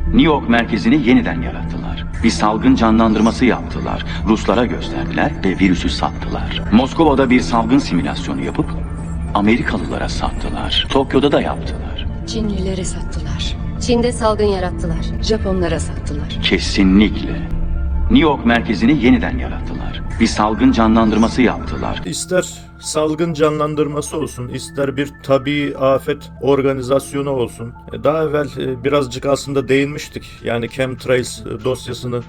New York merkezini yeniden yarattılar. Bir salgın canlandırması yaptılar. Ruslara gösterdiler ve virüsü sattılar. Moskova'da bir salgın simülasyonu yapıp Amerikalılara sattılar. Tokyo'da da yaptılar. Çinlilere sattılar. Çin'de salgın yarattılar. Japonlara sattılar. Kesinlikle. New York merkezini yeniden yarattılar. Bir salgın canlandırması yaptılar. İster salgın canlandırması olsun, ister bir tabii afet organizasyonu olsun. Daha evvel birazcık aslında değinmiştik. Yani Chemtrails dosyasını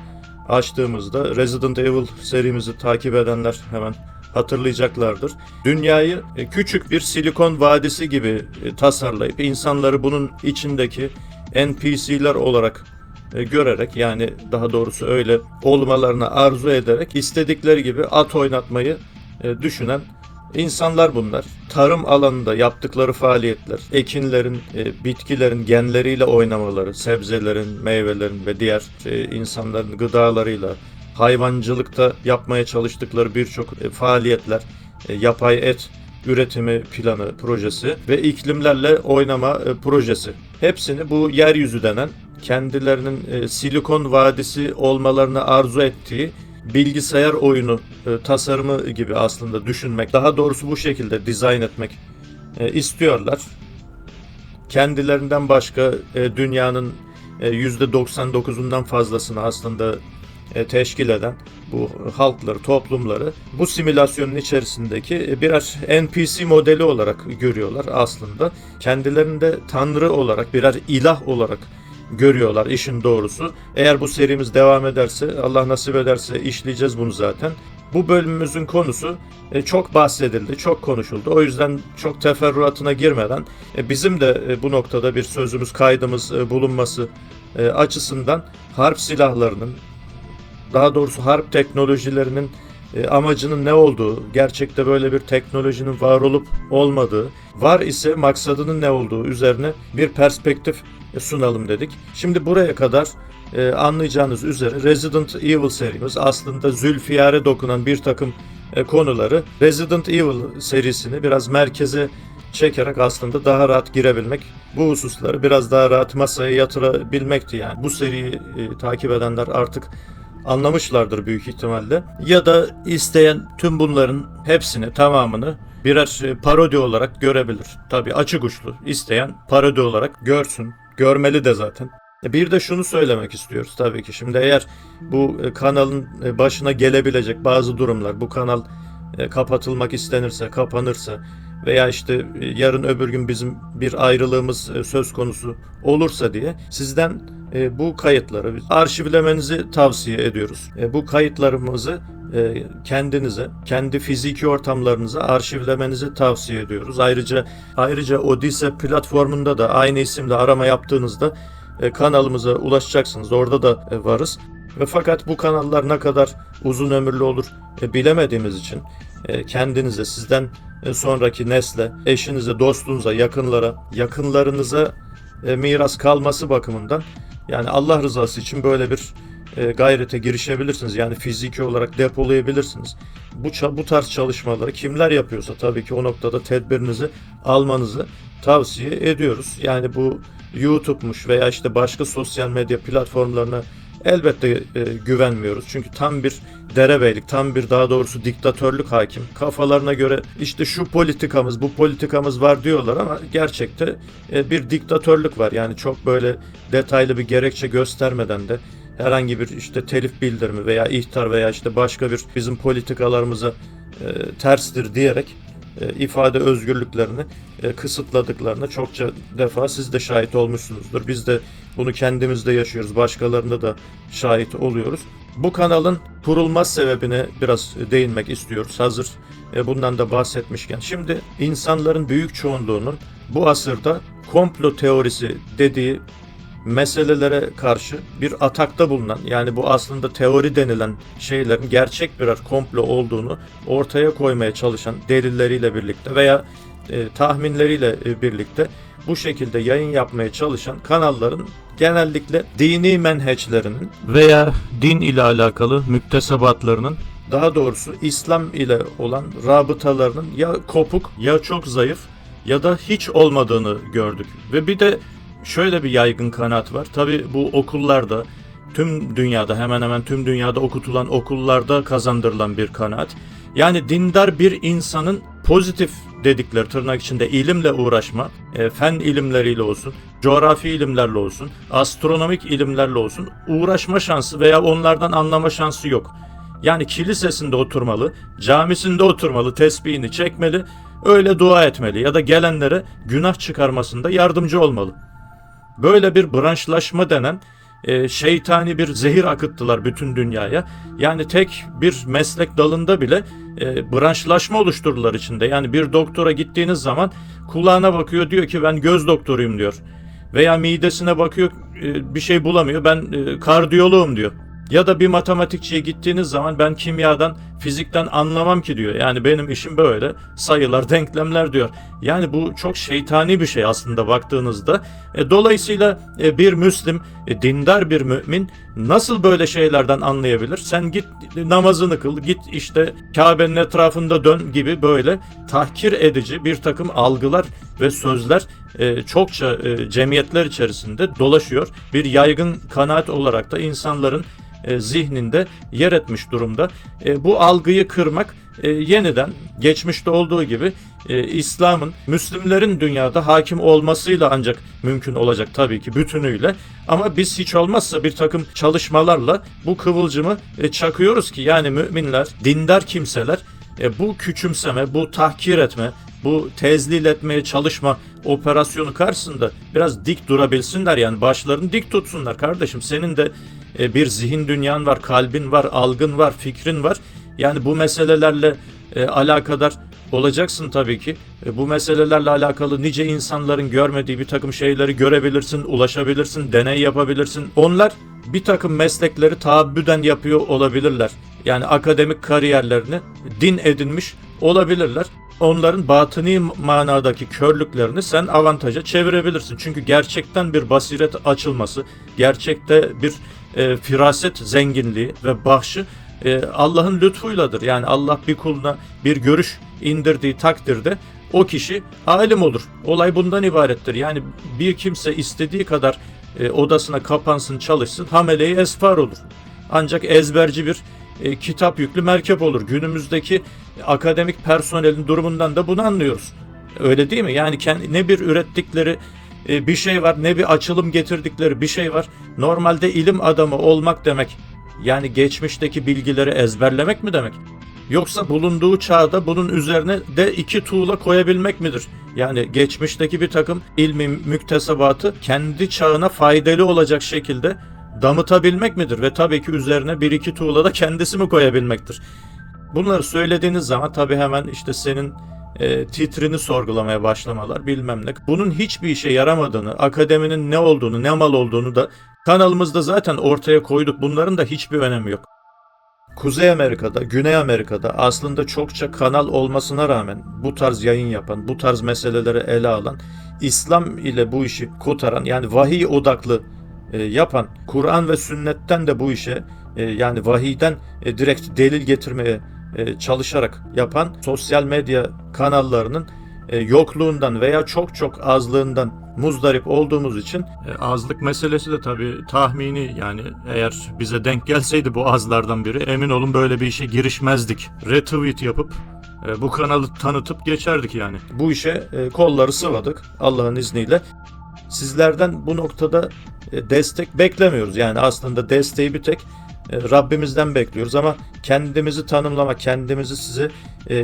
açtığımızda Resident Evil serimizi takip edenler hemen hatırlayacaklardır. Dünyayı küçük bir silikon vadisi gibi tasarlayıp insanları bunun içindeki NPC'ler olarak görerek, yani daha doğrusu öyle olmalarını arzu ederek istedikleri gibi at oynatmayı düşünen insanlar bunlar. Tarım alanında yaptıkları faaliyetler, ekinlerin, bitkilerin genleriyle oynamaları, sebzelerin, meyvelerin ve diğer insanların gıdalarıyla, hayvancılıkta yapmaya çalıştıkları birçok faaliyetler, yapay et üretimi planı projesi ve iklimlerle oynama projesi. Hepsini bu yeryüzü denen, kendilerinin Silikon Vadisi olmalarını arzu ettiği bilgisayar oyunu tasarımı gibi aslında düşünmek, daha doğrusu bu şekilde dizayn etmek istiyorlar. Kendilerinden başka dünyanın %99'undan fazlasını aslında teşkil eden bu halkları, toplumları bu simülasyonun içerisindeki birer NPC modeli olarak görüyorlar aslında. Kendilerini de tanrı olarak, birer ilah olarak görüyorlar işin doğrusu. Eğer bu serimiz devam ederse, Allah nasip ederse işleyeceğiz bunu zaten. Bu bölümümüzün konusu çok bahsedildi, çok konuşuldu. O yüzden çok teferruatına girmeden bizim de bu noktada bir sözümüz, kaydımız bulunması açısından harp silahlarının, daha doğrusu harp teknolojilerinin amacının ne olduğu, gerçekte böyle bir teknolojinin var olup olmadığı, var ise maksadının ne olduğu üzerine bir perspektif sunalım dedik. Şimdi buraya kadar anlayacağınız üzere Resident Evil serimiz aslında Zülfiyar'e dokunan bir takım konuları Resident Evil serisini biraz merkeze çekerek aslında daha rahat girebilmek, bu hususları biraz daha rahat masaya yatırabilmekti yani. Bu seriyi takip edenler artık anlamışlardır büyük ihtimalle. Ya da isteyen tüm bunların hepsini, tamamını birer parodi olarak görebilir. Tabii açık uçlu. İsteyen parodi olarak görsün. Görmeli de zaten. Bir de şunu söylemek istiyoruz tabii ki. Şimdi eğer bu kanalın başına gelebilecek bazı durumlar, bu kanal kapatılmak istenirse, kapanırsa veya işte yarın öbür gün bizim bir ayrılığımız söz konusu olursa diye sizden bu kayıtları arşivlemenizi tavsiye ediyoruz. Bu kayıtlarımızı kendinize, kendi fiziki ortamlarınıza arşivlemenizi tavsiye ediyoruz. Ayrıca Odise platformunda da aynı isimle arama yaptığınızda kanalımıza ulaşacaksınız. Orada da varız. Ve fakat bu kanallar ne kadar uzun ömürlü olur bilemediğimiz için kendinize, sizden sonraki nesle, eşinize, dostunuza, yakınlarınıza miras kalması bakımından, yani Allah rızası için böyle bir gayrete girişebilirsiniz. Yani fiziki olarak depolayabilirsiniz. Bu tarz çalışmaları kimler yapıyorsa tabii ki o noktada tedbirinizi almanızı tavsiye ediyoruz. Yani bu YouTube'muş veya işte başka sosyal medya platformlarına elbette güvenmiyoruz. Çünkü tam bir derebeylik, tam bir daha doğrusu diktatörlük hakim. Kafalarına göre işte şu politikamız, bu politikamız var diyorlar ama gerçekte bir diktatörlük var. Yani çok böyle detaylı bir gerekçe göstermeden de herhangi bir işte telif bildirimi veya ihtar veya işte başka bir bizim politikalarımıza terstir diyerek ifade özgürlüklerini kısıtladıklarına çokça defa siz de şahit olmuşsunuzdur. Biz de bunu kendimizde yaşıyoruz. Başkalarında da şahit oluyoruz. Bu kanalın kurulma sebebine biraz değinmek istiyoruz. Hazır bundan da bahsetmişken. Şimdi insanların büyük çoğunluğunun bu asırda komplo teorisi dediği meselelere karşı bir atakta bulunan, yani bu aslında teori denilen şeylerin gerçek birer komplo olduğunu ortaya koymaya çalışan, delilleriyle birlikte veya tahminleriyle birlikte bu şekilde yayın yapmaya çalışan kanalların genellikle dini menheçlerinin veya din ile alakalı müktesebatlarının, daha doğrusu İslam ile olan rabıtalarının ya kopuk, ya çok zayıf ya da hiç olmadığını gördük. Ve bir de şöyle bir yaygın kanaat var. Tabii bu okullarda, tüm dünyada, hemen hemen tüm dünyada okutulan okullarda kazandırılan bir kanaat. Yani dindar bir insanın pozitif dedikleri tırnak içinde ilimle uğraşma, fen ilimleriyle olsun, coğrafi ilimlerle olsun, astronomik ilimlerle olsun uğraşma şansı veya onlardan anlama şansı yok. Yani kilisesinde oturmalı, camisinde oturmalı, tesbihini çekmeli, öyle dua etmeli ya da gelenlere günah çıkarmasında yardımcı olmalı. Böyle bir branşlaşma denen şeytani bir zehir akıttılar bütün dünyaya. Yani tek bir meslek dalında bile branşlaşma oluşturdular içinde. Yani bir doktora gittiğiniz zaman kulağına bakıyor, diyor ki ben göz doktoruyum diyor. Veya midesine bakıyor, bir şey bulamıyor, ben kardiyoloğum diyor. Ya da bir matematikçiye gittiğiniz zaman ben kimyadan, fizikten anlamam ki diyor. Yani benim işim böyle sayılar, denklemler diyor. Yani bu çok şeytani bir şey aslında baktığınızda. Dolayısıyla bir Müslim, dindar bir mümin nasıl böyle şeylerden anlayabilir? Sen git namazını kıl, git işte Kabe'nin etrafında dön gibi böyle tahkir edici bir takım algılar ve sözler çokça cemiyetler içerisinde dolaşıyor. Bir yaygın kanaat olarak da insanların zihninde yer etmiş durumda. Bu algıyı kırmak yeniden geçmişte olduğu gibi İslam'ın, Müslümanların dünyada hakim olmasıyla ancak mümkün olacak tabii ki bütünüyle. Ama biz hiç olmazsa bir takım çalışmalarla bu kıvılcımı çakıyoruz ki yani müminler, dindar kimseler bu küçümseme, bu tahkir etme, bu tezlil etmeye çalışma operasyonu karşısında biraz dik durabilsinler, yani başlarını dik tutsunlar. Kardeşim senin de bir zihin dünyan var, kalbin var, algın var, fikrin var. Yani bu meselelerle alakadar olacaksın tabii ki. Bu meselelerle alakalı nice insanların görmediği bir takım şeyleri görebilirsin, ulaşabilirsin, deney yapabilirsin. Onlar bir takım meslekleri taabbüden yapıyor olabilirler. Yani akademik kariyerlerini din edinmiş olabilirler. Onların batıni manadaki körlüklerini sen avantaja çevirebilirsin. Çünkü gerçekten bir basiret açılması, gerçekte bir firaset zenginliği ve bahşi Allah'ın lütfuyladır. Yani Allah bir kuluna bir görüş indirdiği takdirde o kişi alim olur. Olay bundan ibarettir. Yani bir kimse istediği kadar odasına kapansın, çalışsın, hamele-i esfar olur. Ancak ezberci bir kitap yüklü merkep olur. Günümüzdeki akademik personelin durumundan da bunu anlıyoruz. Öyle değil mi? Yani ne bir ürettikleri bir şey var, ne bir açılım getirdikleri bir şey var. Normalde ilim adamı olmak demek, yani geçmişteki bilgileri ezberlemek mi demek? Yoksa bulunduğu çağda bunun üzerine de iki tuğla koyabilmek midir? Yani geçmişteki bir takım ilmi müktesebatı kendi çağına faydalı olacak şekilde damıtabilmek midir? Ve tabii ki üzerine bir iki tuğla da kendisi mi koyabilmektir? Bunları söylediğiniz zaman tabii hemen işte senin titrini sorgulamaya başlamalar, bilmem ne. Bunun hiçbir işe yaramadığını, akademinin ne olduğunu, ne mal olduğunu da kanalımızda zaten ortaya koyduk. Bunların da hiçbir önemi yok. Kuzey Amerika'da, Güney Amerika'da aslında çokça kanal olmasına rağmen bu tarz yayın yapan, bu tarz meseleleri ele alan, İslam ile bu işi kotaran, yani vahiy odaklı yapan, Kur'an ve sünnetten de bu işe yani vahiyden direkt delil getirmeye çalışarak yapan sosyal medya kanallarının yokluğundan veya çok azlığından muzdarip olduğumuz için azlık meselesi de tabii tahmini, yani eğer bize denk gelseydi bu azlardan biri, emin olun böyle bir işe girişmezdik. Retweet yapıp bu kanalı tanıtıp geçerdik yani. Bu işe kolları sıvadık Allah'ın izniyle. Sizlerden bu noktada destek beklemiyoruz. Yani aslında desteği bir tek Rabbimizden bekliyoruz ama kendimizi tanımlamak, kendimizi size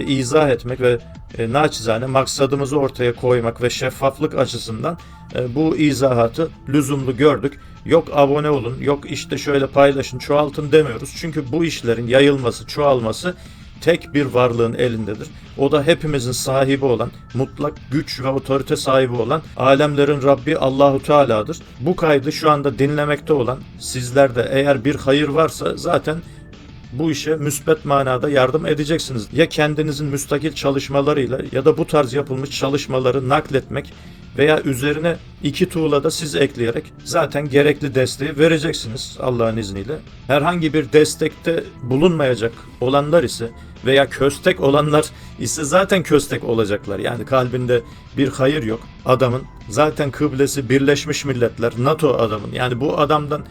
izah etmek ve naçizane maksadımızı ortaya koymak ve şeffaflık açısından bu izahatı lüzumlu gördük. Yok abone olun, yok işte şöyle paylaşın, çoğaltın demiyoruz. Çünkü bu işlerin yayılması, çoğalması tek bir varlığın elindedir. O da hepimizin sahibi olan, mutlak güç ve otorite sahibi olan alemlerin Rabbi Allahu Teala'dır. Bu kaydı şu anda dinlemekte olan sizler de eğer bir hayır varsa zaten bu işe müsbet manada yardım edeceksiniz. Ya kendinizin müstakil çalışmalarıyla ya da bu tarz yapılmış çalışmaları nakletmek veya üzerine 2 tuğla da siz ekleyerek zaten gerekli desteği vereceksiniz Allah'ın izniyle. Herhangi bir destekte bulunmayacak olanlar ise veya köstek olanlar ise zaten köstek olacaklar. Yani kalbinde bir hayır yok adamın. Zaten kıblesi Birleşmiş Milletler, NATO adamın. Yani bu adamdan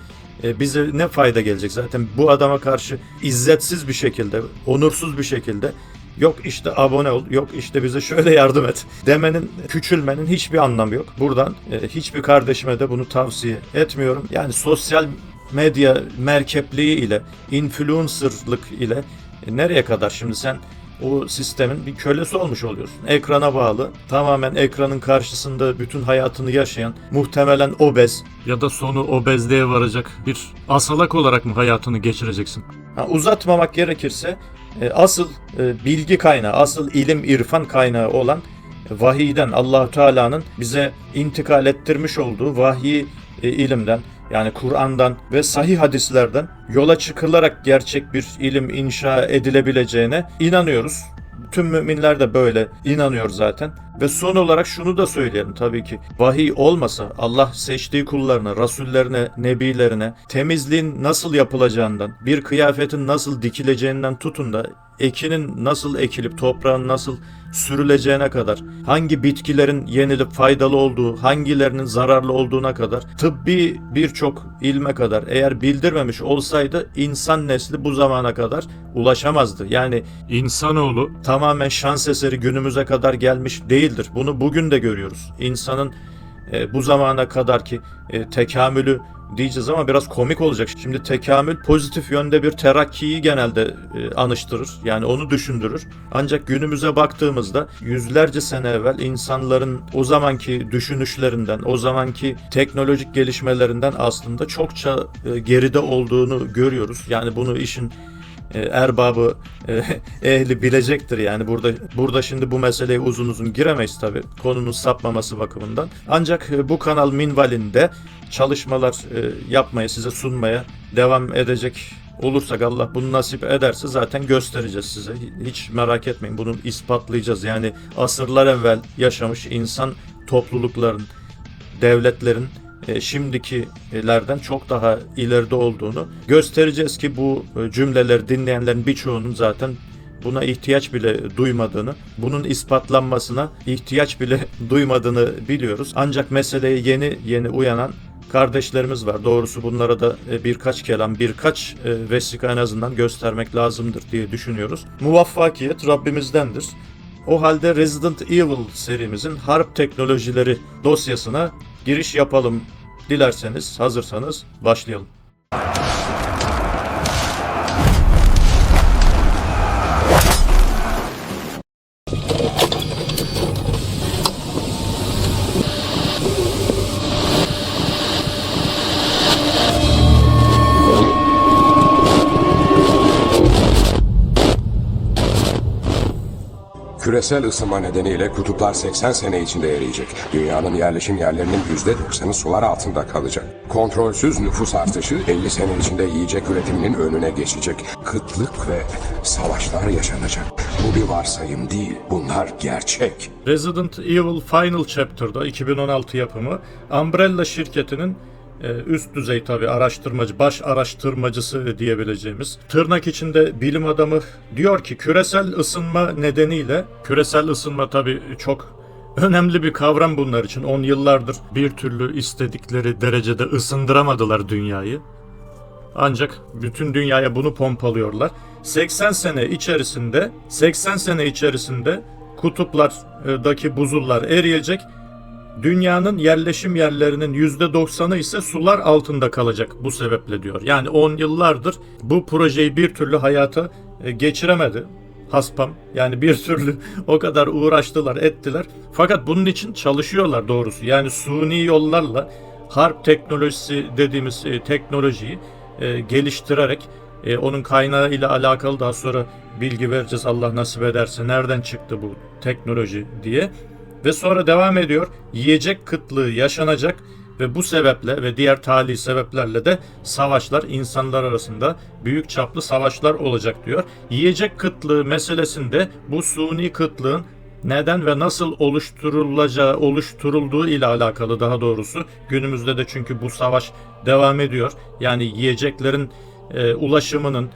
bize ne fayda gelecek? Zaten bu adama karşı izzetsiz bir şekilde, onursuz bir şekilde yok işte abone ol, yok işte bize şöyle yardım et demenin, küçülmenin hiçbir anlamı yok. Buradan hiçbir kardeşime de bunu tavsiye etmiyorum. Yani sosyal medya merkepliği ile, influencerlık ile nereye kadar şimdi sen o sistemin bir kölesi olmuş oluyorsun. Ekrana bağlı, tamamen ekranın karşısında bütün hayatını yaşayan, muhtemelen obez. Ya da sonu obezliğe varacak bir asalak olarak mı hayatını geçireceksin? Uzatmamak gerekirse asıl bilgi kaynağı, asıl ilim irfan kaynağı olan vahiyden, Allah-u Teala'nın bize intikal ettirmiş olduğu vahyi ilimden, yani Kur'an'dan ve sahih hadislerden yola çıkılarak gerçek bir ilim inşa edilebileceğine inanıyoruz. Tüm müminler de böyle inanıyor zaten. Ve son olarak şunu da söyleyelim tabii ki. Vahiy olmasa Allah seçtiği kullarına, rasullerine, nebilerine temizliğin nasıl yapılacağından, bir kıyafetin nasıl dikileceğinden tutun da ekinin nasıl ekilip toprağın nasıl sürüleceğine kadar, hangi bitkilerin yenilip faydalı olduğu, hangilerinin zararlı olduğuna kadar, tıbbi birçok ilme kadar eğer bildirmemiş olsaydı insan nesli bu zamana kadar ulaşamazdı. Yani İnsanoğlu tamamen şans eseri günümüze kadar gelmiş değildir. Bunu bugün de görüyoruz. İnsanın bu zamana kadarki tekamülü diyeceğiz ama biraz komik olacak. Şimdi tekamül pozitif yönde bir terakkiyi genelde anıştırır. Yani onu düşündürür. Ancak günümüze baktığımızda yüzlerce sene evvel insanların o zamanki düşünüşlerinden, o zamanki teknolojik gelişmelerinden aslında çokça geride olduğunu görüyoruz. Yani bunu işin erbabı ehli bilecektir. Yani burada şimdi bu meseleye uzun uzun giremeyiz tabii, konunun sapmaması bakımından. Ancak bu kanal minvalinde çalışmalar yapmaya, size sunmaya devam edecek olursak, Allah bunu nasip ederse zaten göstereceğiz size. Hiç merak etmeyin, bunu ispatlayacağız. Yani asırlar evvel yaşamış insan toplulukların, devletlerin şimdikilerden çok daha ileride olduğunu göstereceğiz ki bu cümleleri dinleyenlerin birçoğunun zaten buna ihtiyaç bile duymadığını, bunun ispatlanmasına ihtiyaç bile duymadığını biliyoruz. Ancak meseleye yeni uyanan kardeşlerimiz var. Doğrusu bunlara da birkaç kelam, birkaç vesika en azından göstermek lazımdır diye düşünüyoruz. Muvaffakiyet Rabbimizdendir. O halde Resident Evil serimizin harp teknolojileri dosyasına giriş yapalım. Dilerseniz, hazırsanız başlayalım. Küresel ısınma nedeniyle kutuplar 80 sene içinde eriyecek. Dünyanın yerleşim yerlerinin %90'ı sular altında kalacak. Kontrolsüz nüfus artışı 50 sene içinde yiyecek üretiminin önüne geçecek. Kıtlık ve savaşlar yaşanacak. Bu bir varsayım değil, bunlar gerçek. Resident Evil Final Chapter'da 2016 yapımı Umbrella şirketinin üst düzey tabii araştırmacı, baş araştırmacısı diyebileceğimiz tırnak içinde bilim adamı diyor ki küresel ısınma nedeniyle, küresel ısınma tabii çok önemli bir kavram bunlar için. 10 yıllardır bir türlü istedikleri derecede ısındıramadılar dünyayı. Ancak bütün dünyaya bunu pompalıyorlar. 80 sene içerisinde kutuplardaki buzullar eriyecek. Dünyanın yerleşim yerlerinin %90'ı ise sular altında kalacak bu sebeple diyor. Yani 10 yıllardır bu projeyi bir türlü hayata geçiremedi haspam. Yani bir türlü o kadar uğraştılar, ettiler. Fakat bunun için çalışıyorlar doğrusu. Yani suni yollarla harp teknolojisi dediğimiz teknolojiyi geliştirerek onun kaynağı ile alakalı daha sonra bilgi vereceğiz Allah nasip ederse. Nereden çıktı bu teknoloji diye. Ve sonra devam ediyor. Yiyecek kıtlığı yaşanacak ve bu sebeple ve diğer tali sebeplerle de savaşlar, insanlar arasında büyük çaplı savaşlar olacak diyor. Yiyecek kıtlığı meselesinde bu suni kıtlığın neden ve nasıl oluşturulduğu ile alakalı daha doğrusu. Günümüzde de çünkü bu savaş devam ediyor. Yani yiyeceklerin ulaşımının,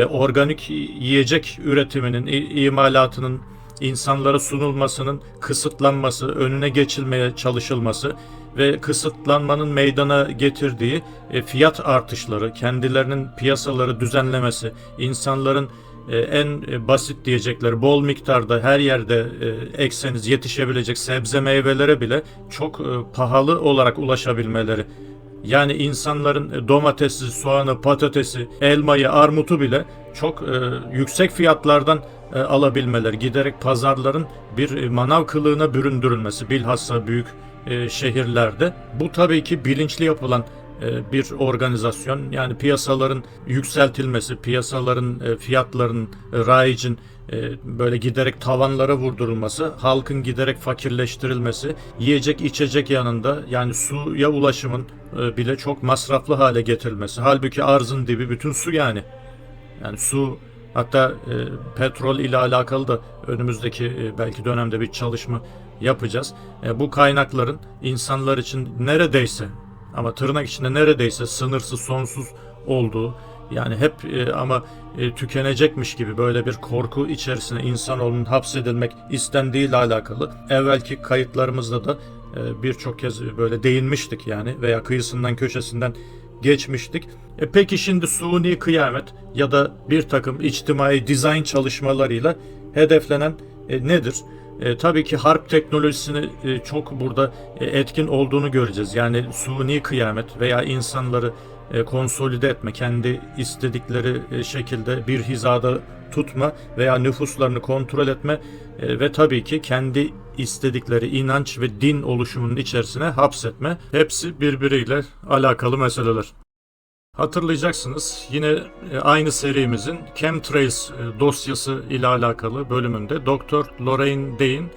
organik yiyecek üretiminin, imalatının insanlara sunulmasının kısıtlanması, önüne geçilmeye çalışılması ve kısıtlanmanın meydana getirdiği fiyat artışları, kendilerinin piyasaları düzenlemesi, insanların en basit diyecekleri bol miktarda her yerde ekseniz yetişebilecek sebze meyvelere bile çok pahalı olarak ulaşabilmeleri. Yani insanların domatesi, soğanı, patatesi, elmayı, armutu bile çok yüksek fiyatlardan alabilmeleri, giderek pazarların bir manav kılığına büründürülmesi, bilhassa büyük şehirlerde. Bu tabii ki bilinçli yapılan bir organizasyon. Yani piyasaların yükseltilmesi, piyasaların fiyatların rayicin böyle giderek tavanlara vurdurulması, halkın giderek fakirleştirilmesi, yiyecek içecek yanında yani suya ulaşımın bile çok masraflı hale getirilmesi. Halbuki arzın dibi bütün su yani. Yani su, hatta petrol ile alakalı da önümüzdeki belki dönemde bir çalışma yapacağız. Bu kaynakların insanlar için neredeyse ama tırnak içinde neredeyse sınırsız, sonsuz olduğu, yani hep ama tükenecekmiş gibi böyle bir korku içerisine insanoğlunun hapsedilmek istendiği ile alakalı evvelki kayıtlarımızda da birçok kez böyle değinmiştik yani veya kıyısından köşesinden geçmiştik. Peki şimdi suni kıyamet ya da bir takım içtimai dizayn çalışmalarıyla hedeflenen nedir? Tabii ki harp teknolojisini çok burada etkin olduğunu göreceğiz. Yani suni kıyamet veya insanları konsolide etme, kendi istedikleri şekilde bir hizada tutma veya nüfuslarını kontrol etme ve tabii ki kendi istedikleri inanç ve din oluşumunun içerisine hapsetme. Hepsi birbiriyle alakalı meseleler. Hatırlayacaksınız yine aynı serimizin Chemtrails dosyası ile alakalı bölümünde Dr. Lorraine Day'in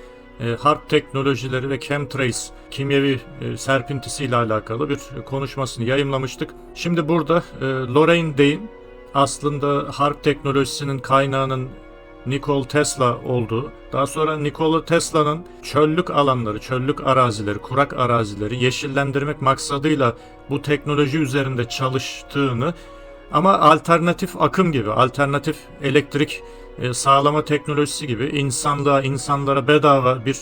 harp teknolojileri ve chemtrails kimyevi serpintisi ile alakalı bir konuşmasını yayımlamıştık. Şimdi burada Lorraine Day'in aslında harp teknolojisinin kaynağının Nikola Tesla olduğu, daha sonra Nikola Tesla'nın çöllük alanları, çöllük arazileri, kurak arazileri yeşillendirmek maksadıyla bu teknoloji üzerinde çalıştığını ama alternatif akım gibi, alternatif elektrik sağlama teknolojisi gibi insanlara bedava bir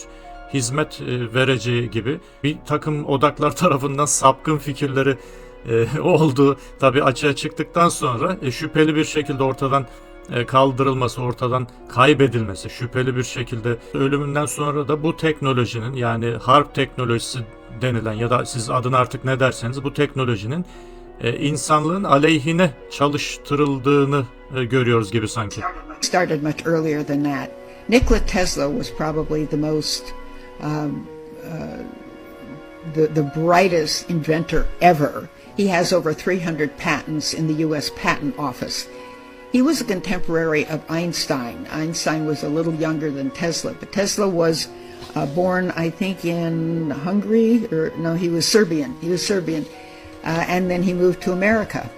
hizmet vereceği gibi bir takım odaklar tarafından sapkın fikirleri olduğu tabii açığa çıktıktan sonra şüpheli bir şekilde ortadan kaldırılması, ortadan kaybedilmesi, şüpheli bir şekilde ölümünden sonra da bu teknolojinin yani harp teknolojisi denilen ya da siz adını artık ne derseniz bu teknolojinin insanlığın aleyhine çalıştırıldığını görüyoruz gibi sanki. Started much earlier than that. Nikola Tesla was probably the most the brightest inventor ever. He has over 300 patents in the U.S. Patent Office. He was a contemporary of Einstein. Einstein was a little younger than Tesla, but Tesla was born, I think, in Hungary, or no, he was Serbian. He was Serbian, and then he moved to America.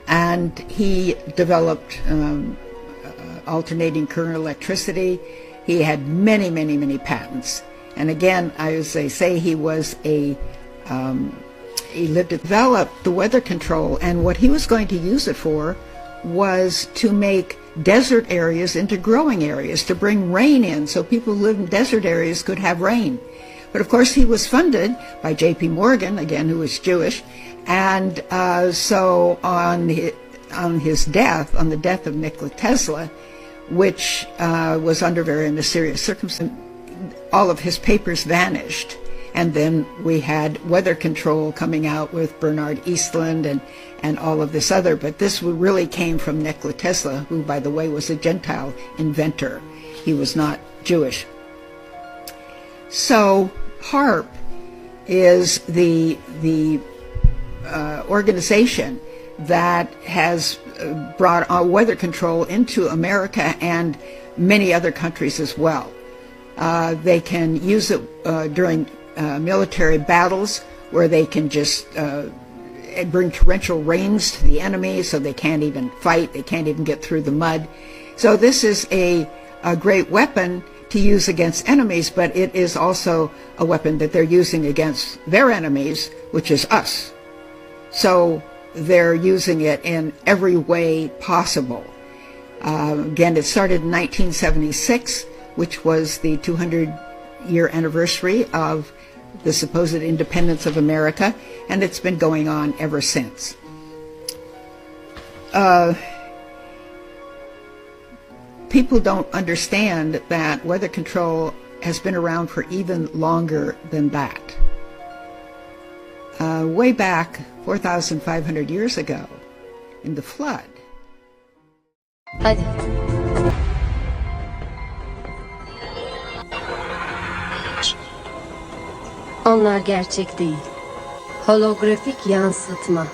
And he developed alternating current electricity. He had many, many, many patents. And again, as I say, he was he developed the weather control, and what he was going to use it for was to make desert areas into growing areas, to bring rain in so people who live in desert areas could have rain. But of course he was funded by J.P. Morgan, again, who was Jewish, and so on the death of Nikola Tesla, which was under very mysterious circumstances, all of his papers vanished. And then we had weather control coming out with Bernard Eastland and all of this other. But this really came from Nikola Tesla, who, by the way, was a Gentile inventor. He was not Jewish. So HARP is the organization that has brought weather control into America and many other countries as well. They can use it during military battles where they can just bring torrential rains to the enemy so they can't even fight, they can't even get through the mud. So this is a great weapon to use against enemies, but it is also a weapon that they're using against their enemies, which is us. So they're using it in every way possible. Again, it started in 1976, which was the 200-year anniversary of the supposed independence of America, and it's been going on ever since. People don't understand that weather control has been around for even longer than that. Way back 4,500 years ago, in the flood. Hadi. Onlar gerçek değil. Holografik yansıtma.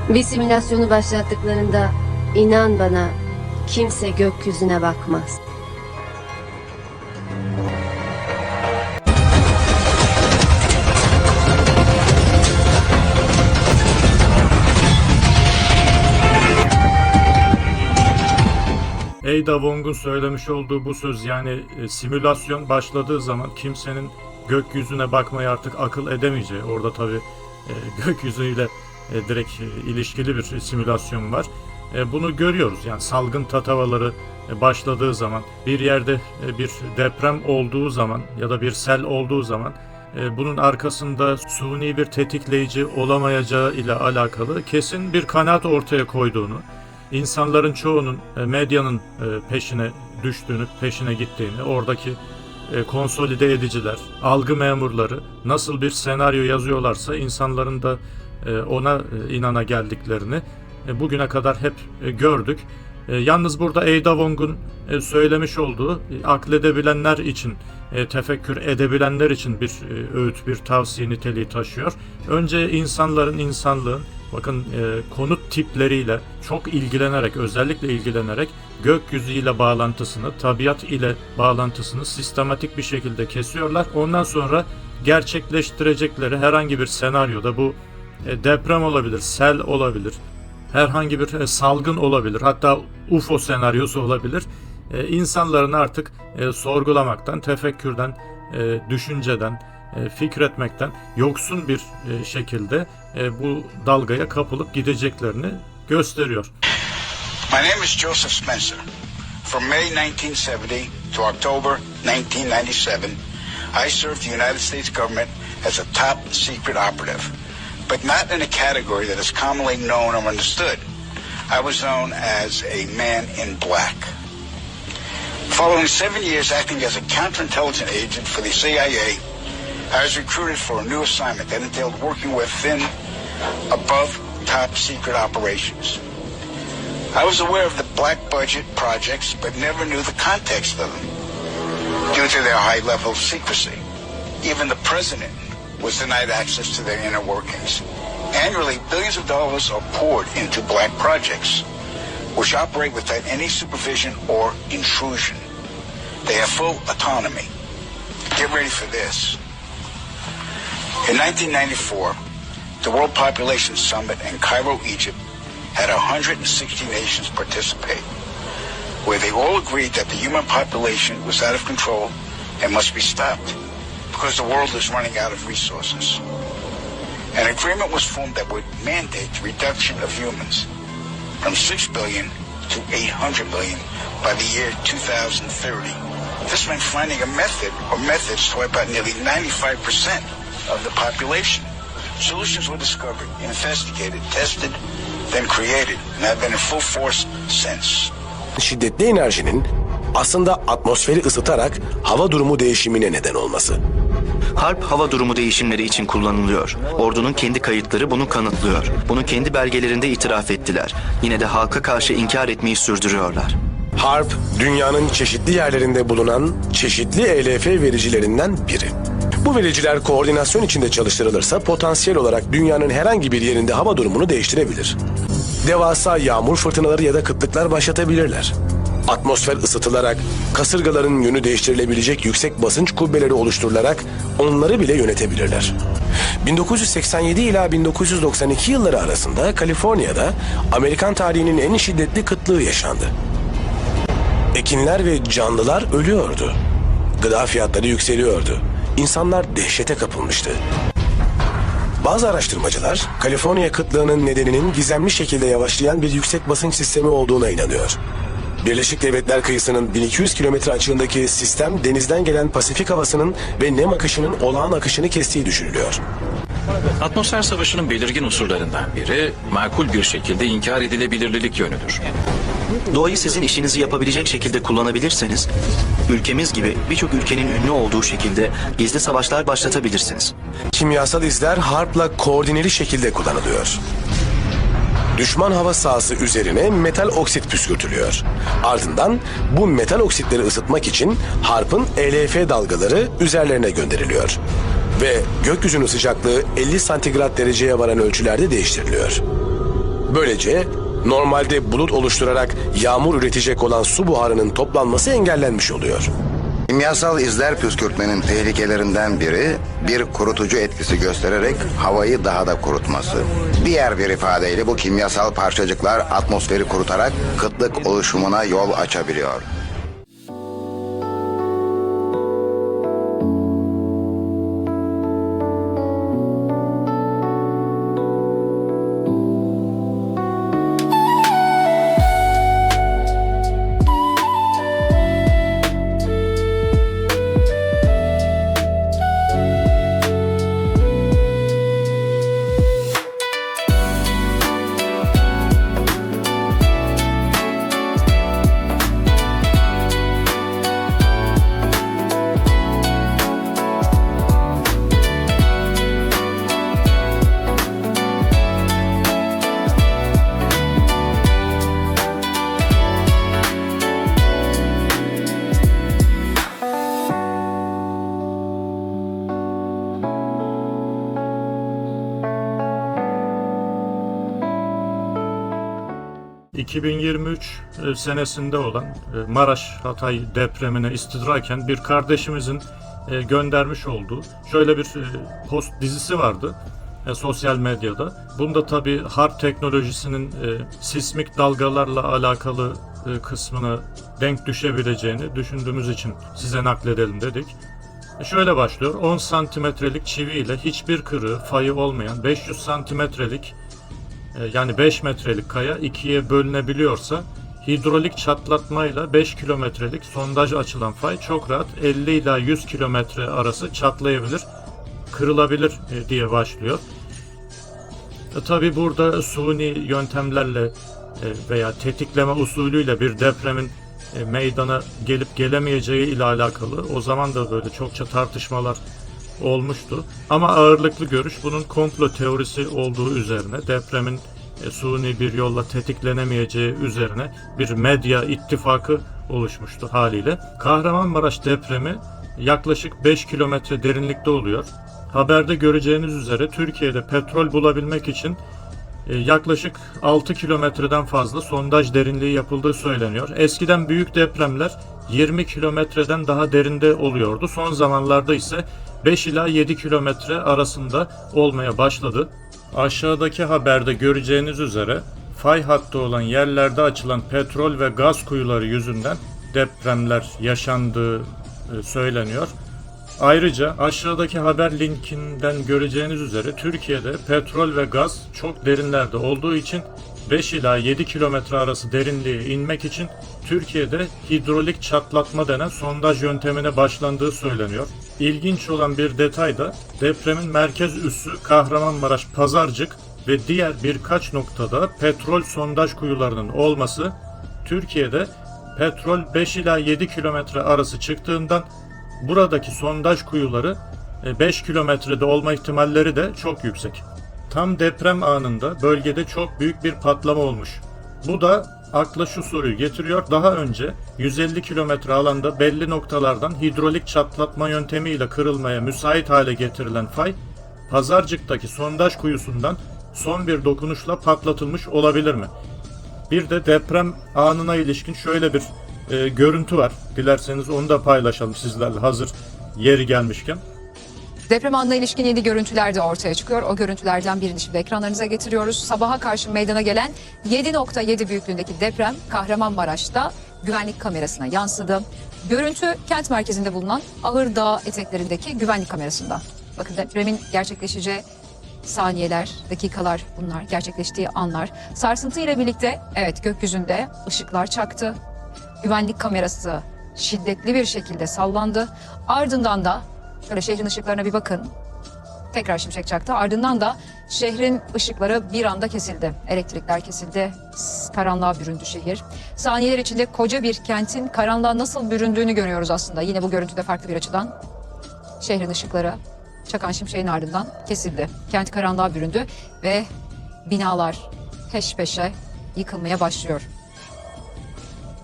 Bir simülasyonu başlattıklarında inan bana kimse gökyüzüne bakmaz. Ada Wong'un söylemiş olduğu bu söz, yani simülasyon başladığı zaman kimsenin gökyüzüne bakmayı artık akıl edemeyeceği. Orada tabii gökyüzüyle direkt ilişkili bir simülasyon var. Bunu görüyoruz. Yani salgın tatavaları başladığı zaman, bir yerde bir deprem olduğu zaman ya da bir sel olduğu zaman bunun arkasında suni bir tetikleyici olamayacağı ile alakalı kesin bir kanaat ortaya koyduğunu, insanların çoğunun medyanın peşine düştüğünü, peşine gittiğini, oradaki konsolide ediciler, algı memurları nasıl bir senaryo yazıyorlarsa insanların da ona inana geldiklerini bugüne kadar hep gördük. Yalnız burada Ada Wong'un söylemiş olduğu akledebilenler için, tefekkür edebilenler için bir öğüt, bir tavsiye niteliği taşıyor. Önce insanlığın bakın konut tipleriyle çok ilgilenerek, özellikle ilgilenerek gökyüzüyle bağlantısını, tabiat ile bağlantısını sistematik bir şekilde kesiyorlar. Ondan sonra gerçekleştirecekleri herhangi bir senaryoda, bu deprem olabilir, sel olabilir, herhangi bir salgın olabilir, hatta UFO senaryosu olabilir. İnsanların artık sorgulamaktan, tefekkürden, düşünceden, fikretmekten yoksun bir şekilde bu dalgaya kapılıp gideceklerini gösteriyor. My name is Joseph Spencer. From May 1970 to October 1997, I served the United States government as a top secret operative, but not in a category that is commonly known or understood. I was known as a man in black. Following 7 years acting as a counterintelligence agent for the CIA, I was recruited for a new assignment that entailed working within above top secret operations. I was aware of the black budget projects, but never knew the context of them due to their high level of secrecy. Even the president was denied access to their inner workings. Annually, billions of dollars are poured into black projects, which operate without any supervision or intrusion. They have full autonomy. Get ready for this. In 1994, the World Population Summit in Cairo, Egypt, had 160 nations participate, where they all agreed that the human population was out of control and must be stopped because the world is running out of resources. An agreement was formed that would mandate the reduction of humans from 6 billion to 800 million by the year 2030. This meant finding a method or methods to wipe out nearly 95% of the population. Solutions were discovered, investigated, tested, then created, and have been in full force since. Şiddetli enerjinin aslında atmosferi ısıtarak hava durumu değişimine neden olması. Harp hava durumu değişimleri için kullanılıyor. Ordunun kendi kayıtları bunu kanıtlıyor. Bunu kendi belgelerinde itiraf ettiler. Yine de halka karşı inkar etmeyi sürdürüyorlar. Harp, dünyanın çeşitli yerlerinde bulunan çeşitli ELF vericilerinden biri. Bu vericiler koordinasyon içinde çalıştırılırsa potansiyel olarak dünyanın herhangi bir yerinde hava durumunu değiştirebilir. Devasa yağmur fırtınaları ya da kıtlıklar başlatabilirler. Atmosfer ısıtılarak, kasırgaların yönü değiştirilebilecek yüksek basınç kubbeleri oluşturularak onları bile yönetebilirler. 1987 ila 1992 yılları arasında Kaliforniya'da Amerikan tarihinin en şiddetli kıtlığı yaşandı. Ekinler ve canlılar ölüyordu. Gıda fiyatları yükseliyordu. İnsanlar dehşete kapılmıştı. Bazı araştırmacılar, Kaliforniya kıtlığının nedeninin gizemli şekilde yavaşlayan bir yüksek basınç sistemi olduğuna inanıyor. Birleşik Devletler kıyısının 1200 kilometre açığındaki sistem denizden gelen Pasifik havasının ve nem akışının olağan akışını kestiği düşünülüyor. Atmosfer savaşının belirgin unsurlarından biri makul bir şekilde inkar edilebilirlik yönüdür. Doğayı sizin işinizi yapabilecek şekilde kullanabilirseniz, ülkemiz gibi birçok ülkenin ünlü olduğu şekilde gizli savaşlar başlatabilirsiniz. Kimyasal izler harpla koordineli şekilde kullanılıyor. Düşman hava sahası üzerine metal oksit püskürtülüyor. Ardından bu metal oksitleri ısıtmak için harpın ELF dalgaları üzerlerine gönderiliyor. Ve gökyüzünün sıcaklığı 50 santigrat dereceye varan ölçülerde değiştiriliyor. Böylece normalde bulut oluşturarak yağmur üretecek olan su buharının toplanması engellenmiş oluyor. Kimyasal izler püskürtmenin tehlikelerinden biri bir kurutucu etkisi göstererek havayı daha da kurutması. Diğer bir ifadeyle bu kimyasal parçacıklar atmosferi kurutarak kıtlık oluşumuna yol açabiliyor. ...2023 senesinde olan Maraş-Hatay depremine istidraken bir kardeşimizin göndermiş olduğu şöyle bir post dizisi vardı sosyal medyada. Bunda tabii harp teknolojisinin sismik dalgalarla alakalı kısmına denk düşebileceğini düşündüğümüz için size nakledelim dedik. Şöyle başlıyor: 10 santimetrelik çiviyle hiçbir kırığı, fayı olmayan 500 santimetrelik yani 5 metrelik kaya ikiye bölünebiliyorsa, hidrolik çatlatmayla 5 kilometrelik sondaj açılan fay çok rahat 50 ila 100 kilometre arası çatlayabilir, kırılabilir diye başlıyor. Tabi burada suni yöntemlerle veya tetikleme usulüyle bir depremin meydana gelip gelemeyeceği ile alakalı o zaman da böyle çokça tartışmalar olmuştu. Ama ağırlıklı görüş bunun komplo teorisi olduğu üzerine, depremin suni bir yolla tetiklenemeyeceği üzerine bir medya ittifakı oluşmuştu haliyle. Kahramanmaraş depremi yaklaşık 5 kilometre derinlikte oluyor. Haberde göreceğiniz üzere Türkiye'de petrol bulabilmek için yaklaşık 6 kilometreden fazla sondaj derinliği yapıldığı söyleniyor. Eskiden büyük depremler 20 kilometreden daha derinde oluyordu. Son zamanlarda ise 5 ila 7 kilometre arasında olmaya başladı. Aşağıdaki haberde göreceğiniz üzere fay hattı olan yerlerde açılan petrol ve gaz kuyuları yüzünden depremler yaşandığı söyleniyor. Ayrıca aşağıdaki haber linkinden göreceğiniz üzere Türkiye'de petrol ve gaz çok derinlerde olduğu için 5 ila 7 kilometre arası derinliğe inmek için Türkiye'de hidrolik çatlatma denen sondaj yöntemine başlandığı söyleniyor. İlginç olan bir detay da depremin merkez üssü Kahramanmaraş, Pazarcık ve diğer birkaç noktada petrol sondaj kuyularının olması. Türkiye'de petrol 5 ila 7 kilometre arası çıktığından buradaki sondaj kuyuları 5 kilometrede olma ihtimalleri de çok yüksek. Tam deprem anında bölgede çok büyük bir patlama olmuş. Bu da akla şu soruyu getiriyor: daha önce 150 kilometre alanda belli noktalardan hidrolik çatlatma yöntemiyle kırılmaya müsait hale getirilen fay, Pazarcık'taki sondaj kuyusundan son bir dokunuşla patlatılmış olabilir mi? Bir de deprem anına ilişkin şöyle bir görüntü var. Dilerseniz onu da paylaşalım sizlerle hazır yeri gelmişken. Deprem anına ilişkin yeni görüntüler de ortaya çıkıyor. O görüntülerden birini şimdi ekranlarınıza getiriyoruz. Sabaha karşı meydana gelen 7.7 büyüklüğündeki deprem Kahramanmaraş'ta güvenlik kamerasına yansıdı. Görüntü kent merkezinde bulunan Ahır Dağı eteklerindeki güvenlik kamerasında. Bakın depremin gerçekleşeceği saniyeler, dakikalar bunlar, gerçekleştiği anlar. Sarsıntı ile birlikte evet gökyüzünde ışıklar çaktı. Güvenlik kamerası şiddetli bir şekilde sallandı. Ardından da şöyle şehrin ışıklarına bir bakın. Tekrar şimşek çaktı. Ardından da şehrin ışıkları bir anda kesildi. Elektrikler kesildi. Karanlığa büründü şehir. Saniyeler içinde koca bir kentin karanlığa nasıl büründüğünü görüyoruz aslında. Yine bu görüntüde farklı bir açıdan. Şehrin ışıkları çakan şimşeğin ardından kesildi. Kent karanlığa büründü ve binalar peş peşe yıkılmaya başlıyor.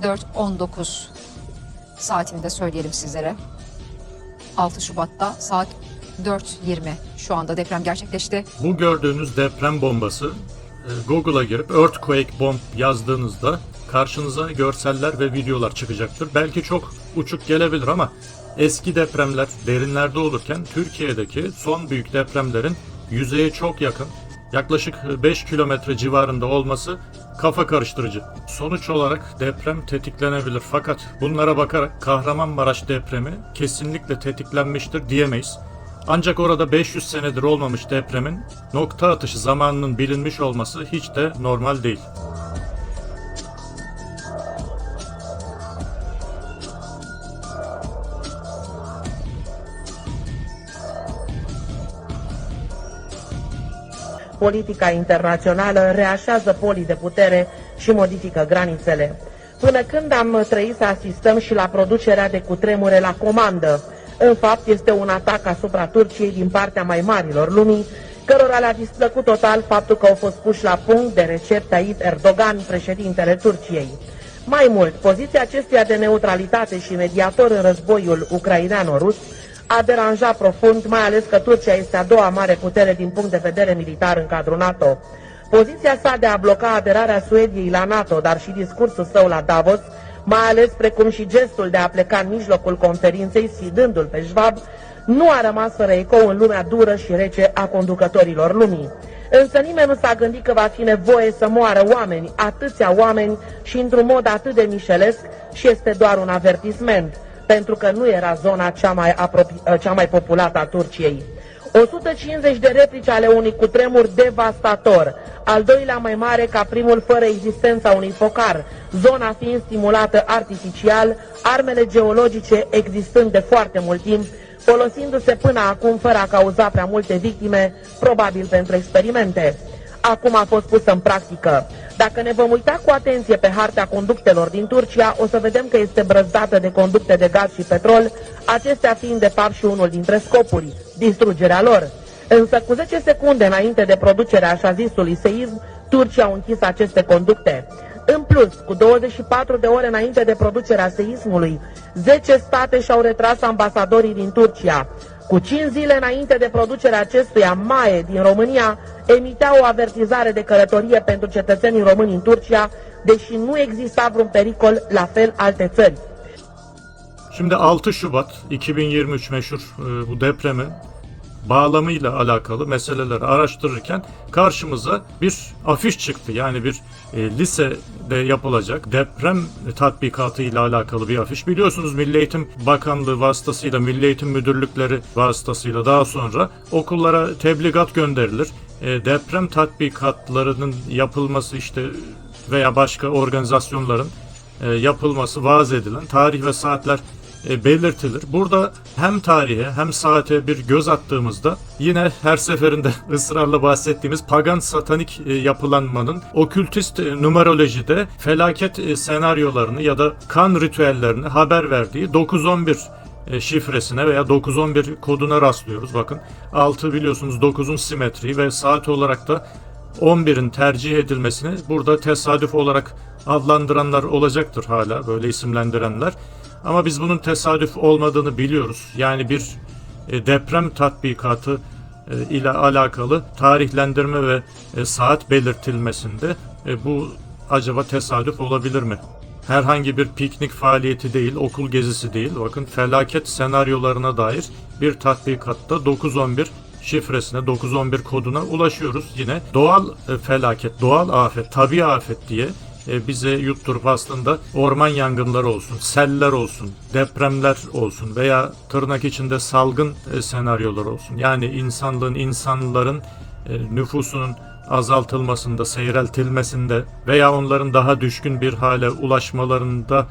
4:19 saatinde söyleyelim sizlere. 6 Şubat'ta saat 4:20 şu anda deprem gerçekleşti. Bu gördüğünüz deprem bombası Google'a girip Earthquake Bomb yazdığınızda karşınıza görseller ve videolar çıkacaktır. Belki çok uçuk gelebilir ama eski depremler derinlerde olurken Türkiye'deki son büyük depremlerin yüzeye çok yakın, yaklaşık 5 kilometre civarında olması kafa karıştırıcı. Sonuç olarak deprem tetiklenebilir fakat bunlara bakarak Kahramanmaraş depremi kesinlikle tetiklenmiştir diyemeyiz. Ancak orada 500 senedir olmamış depremin nokta atışı zamanının bilinmiş olması hiç de normal değil. Politica internațională reașează polii de putere și modifică granițele. Până când am trăit să asistăm și la producerea de cutremure la comandă. În fapt, este un atac asupra Turciei din partea mai marilor lumii, cărora le-a displăcut total faptul că au fost puși la punct de Recep Tayyip Erdogan, președintele Turciei. Mai mult, poziția acestuia de neutralitate și mediator în războiul ucraineano-rus a deranjat profund, mai ales că Turcia este a doua mare putere din punct de vedere militar în cadrul NATO. Poziția sa de a bloca aderarea Suediei la NATO, dar și discursul său la Davos, mai ales precum și gestul de a pleca în mijlocul conferinței, sfidându-l pe Schwab, nu a rămas fără ecou în lumea dură și rece a conducătorilor lumii. Însă nimeni nu s-a gândit că va fi nevoie să moară oameni, atâția oameni și într-un mod atât de mișelesc și este doar un avertisment, pentru că nu era zona cea mai populată a Turciei. 150 de replici ale unui cutremur devastator, al doilea mai mare ca primul fără existența unui focar, zona fiind stimulată artificial, armele geologice existând de foarte mult timp, folosindu-se până acum fără a cauza prea multe victime, probabil pentru experimente. Acum a fost pusă în practică. Dacă ne vom uita cu atenție pe harta conductelor din Turcia, o să vedem că este brăzdată de conducte de gaz și petrol, acestea fiind de fapt și unul dintre scopuri, distrugerea lor. Însă cu 10 secunde înainte de producerea așa zisului seism, turcii au închis aceste conducte. În plus, cu 24 de ore înainte de producerea seismului, 10 state și-au retras ambasadorii din Turcia. Cu 5 zile înainte de producerea acestuia, MAE din România emitea o avertizare de călătorie pentru cetățenii români în Turcia, deși nu exista vreun pericol, la fel alte țări. Şimdi 6 Şubat 2023 meşhur bu depremin bağlamıyla alakalı meseleleri araştırırken karşımıza bir afiş çıktı. Yani bir lisede yapılacak deprem tatbikatıyla alakalı bir afiş. Biliyorsunuz Milli Eğitim Bakanlığı vasıtasıyla, Milli Eğitim Müdürlükleri vasıtasıyla daha sonra okullara tebligat gönderilir. Deprem tatbikatlarının yapılması işte veya başka organizasyonların yapılması vaaz edilen tarih ve saatler belirtilir. Burada hem tarihe hem saate bir göz attığımızda yine her seferinde ısrarla bahsettiğimiz pagan satanik yapılanmanın okültist numerolojide felaket senaryolarını ya da kan ritüellerini haber verdiği 911 şifresine veya 911 koduna rastlıyoruz. Bakın 6 biliyorsunuz 9'un simetriği ve saat olarak da 11'in tercih edilmesini burada tesadüf olarak adlandıranlar olacaktır hala, böyle isimlendirenler. Ama biz bunun tesadüf olmadığını biliyoruz. Yani bir deprem tatbikatı ile alakalı tarihlendirme ve saat belirtilmesinde bu acaba tesadüf olabilir mi? Herhangi bir piknik faaliyeti değil, okul gezisi değil. Bakın felaket senaryolarına dair bir tatbikatta 911 şifresine, 911 koduna ulaşıyoruz. Yine doğal felaket, doğal afet, tabii afet diye bize yutturup aslında orman yangınları olsun, seller olsun, depremler olsun veya tırnak içinde salgın senaryolar olsun. Yani insanların nüfusunun azaltılmasında, seyreltilmesinde veya onların daha düşkün bir hale ulaşmalarında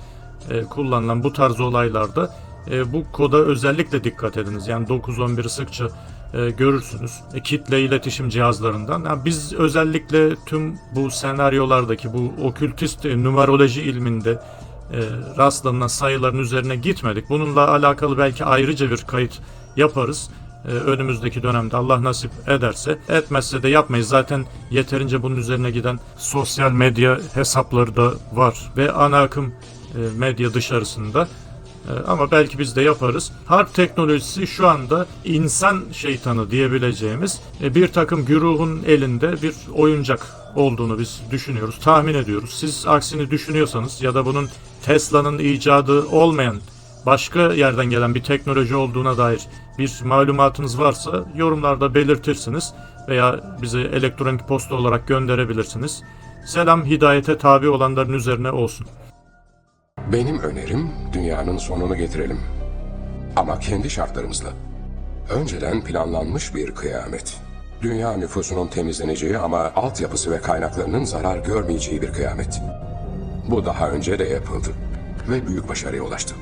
kullanılan bu tarz olaylarda bu koda özellikle dikkat ediniz. Yani 911'i sıkça görürsünüz. Kitle iletişim cihazlarından. Yani biz özellikle tüm bu senaryolardaki bu okültist numeroloji ilminde rastlanan sayıların üzerine gitmedik. Bununla alakalı belki ayrıca bir kayıt yaparız. Önümüzdeki dönemde Allah nasip ederse, etmezse de yapmayız. Zaten yeterince bunun üzerine giden sosyal medya hesapları da var ve ana akım medya dışarısında. Ama belki biz de yaparız. Harp teknolojisi şu anda insan şeytanı diyebileceğimiz bir takım güruhun elinde bir oyuncak olduğunu biz düşünüyoruz, tahmin ediyoruz. Siz aksini düşünüyorsanız ya da bunun Tesla'nın icadı olmayan başka yerden gelen bir teknoloji olduğuna dair bir malumatınız varsa yorumlarda belirtirsiniz veya bize elektronik posta olarak gönderebilirsiniz. Selam hidayete tabi olanların üzerine olsun. Benim önerim dünyanın sonunu getirelim. Ama kendi şartlarımızla. Önceden planlanmış bir kıyamet. Dünya nüfusunun temizleneceği ama altyapısı ve kaynaklarının zarar görmeyeceği bir kıyamet. Bu daha önce de yapıldı ve büyük başarıya ulaştı.